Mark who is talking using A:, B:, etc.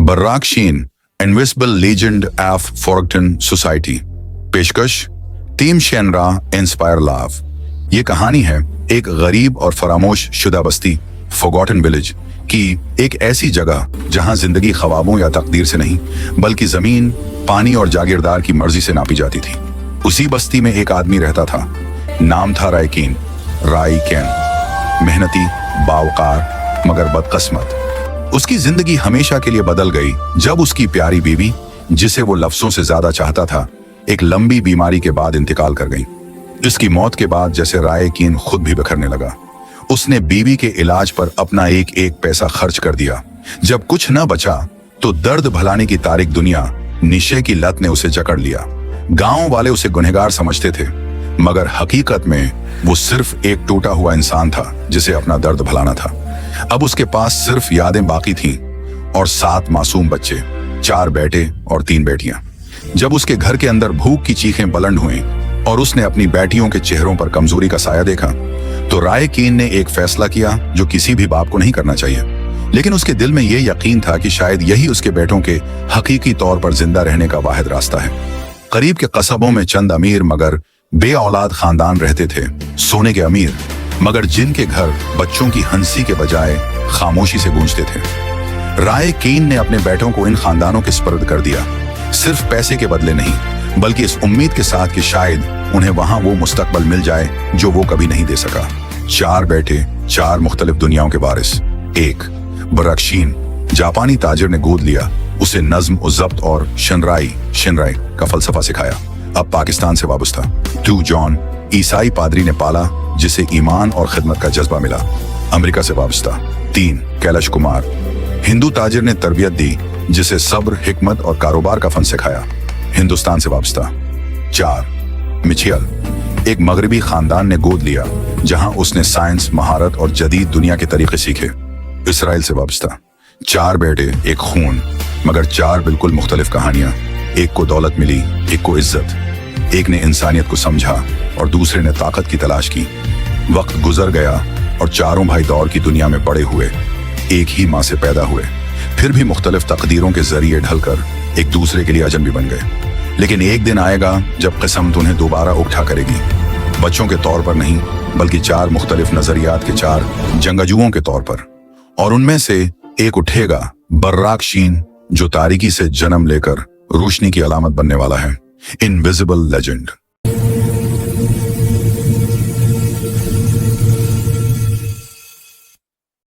A: बर्राक शीन, invisible legend of forgotten society. पेशकश team शेनरा इंस्पायर लव। ये कहानी है एक गरीब और फरामोश शुदा बस्ती फॉरगॉटन विलेज की, एक ऐसी जगह जहां जिंदगी ख्वाबों या तकदीर से नहीं बल्कि जमीन, पानी और जागीरदार की मर्जी से नापी जाती थी। उसी बस्ती में एक आदमी रहता था। नाम था रायकीन, राई कैन। मेहनती, बावकार मगर बदकिस्मत। उसकी जिंदगी हमेशा के लिए बदल गई जब उसकी प्यारी बीवी, जिसे वो लफ्जों से ज्यादा चाहता था, एक लंबी बीमारी के बाद इंतकाल कर गई। इसकी मौत के बाद जैसे रायकीन खुद भी बिखरने लगा। उसने बीवी के इलाज पर अपना एक एक पैसा खर्च कर दिया। जब कुछ न बचा तो दर्द भलाने की तारिक दुनिया, नशे की लत ने उसे जकड़ लिया। गांव वाले उसे गुनहगार समझते थे, मगर हकीकत में वो सिर्फ एक टूटा हुआ इंसान था जिसे अपना दर्द भलाना था। अब उसके पास सिर्फ यादें बाकी थीं और 7 मासूम बच्चे, 4 बेटे और 3 बेटियां। जब उसके घर के अंदर भूख की चीखें बुलंद हुईं और उसने अपनी बेटियों के चेहरों पर कमजोरी का साया देखा, तो रायकीन ने एक फैसला किया जो किसी भी बाप को नहीं करना चाहिए। लेकिन उसके दिल में यह यकीन था कि शायद यही उसके बेटों के हकीकी तौर पर जिंदा रहने का वाहिद रास्ता है। करीब के कस्बों में चंद अमीर मगर बे औलाद खानदान रहते थे, सोने के अमीर, मगर जिनके घर बच्चों की हंसी के बजाय खामोशी से गूंजते थे। रायकीन ने अपने बेटों को इन खानदानों के स्पर्द कर दिया, सिर्फ पैसे के बदले नहीं बल्कि इस उम्मीद के साथ कि शायद उन्हें वहां वो मुस्तकबल मिल जाए जो वो कभी नहीं दे सका। 4 बेटे, 4 मुख्तलिफ दुनियाओं के वारिस। 1 बर्राक शीन, जापानी ताजिर ने गोद लिया। उसे नज्म और ज़ब्त और शिनराई का फलसफा सिखाया, अब पाकिस्तान से वाबस्ता। 2 जॉन, ईसाई पादरी ने पाला जिसे ईमान और खिदमत का जज्बा मिला, अमेरिका से वाबस्ता। 3 कैलाश कुमार, हिंदू ताजिर ने तरबियत दी जिसे सब्र, हिकमत और कारोबार का फन सिखाया, हिंदुस्तान से वाबस्ता। 4 मिचियल, एक मगरबी खानदान ने गोद लिया जहां उसने साइंस, महारत और जदीद दुनिया के तरीके सीखे, इसराइल से वाबस्ता। 4 बेटे, एक खून, मगर 4 बिल्कुल मुख्तलिफ कहानियां। एक को दौलत मिली, एक को इज्जत। एक ने इंसानियत को समझा और दूसरे ने ताकत की तलाश की। वक्त गुजर गया और चारों भाई दौर की दुनिया में बड़े हुए, एक ही माँ से पैदा हुए, फिर भी मुख्तलिफ तकदीरों के जरिए ढलकर एक दूसरे के लिए अजनबी बन गए। लेकिन एक दिन आएगा जब किस्मत उन्हें दोबारा उठा करेगी, बच्चों के तौर पर नहीं बल्कि 4 मुख्तलिफ नजरियात के 4 जंगजुओं के तौर पर। और उनमें से एक उठेगा, बर्राक शीन, जो तारीकी से जन्म लेकर रोशनी की अलामत बनने वाला है, इनविजिबल लेजेंड।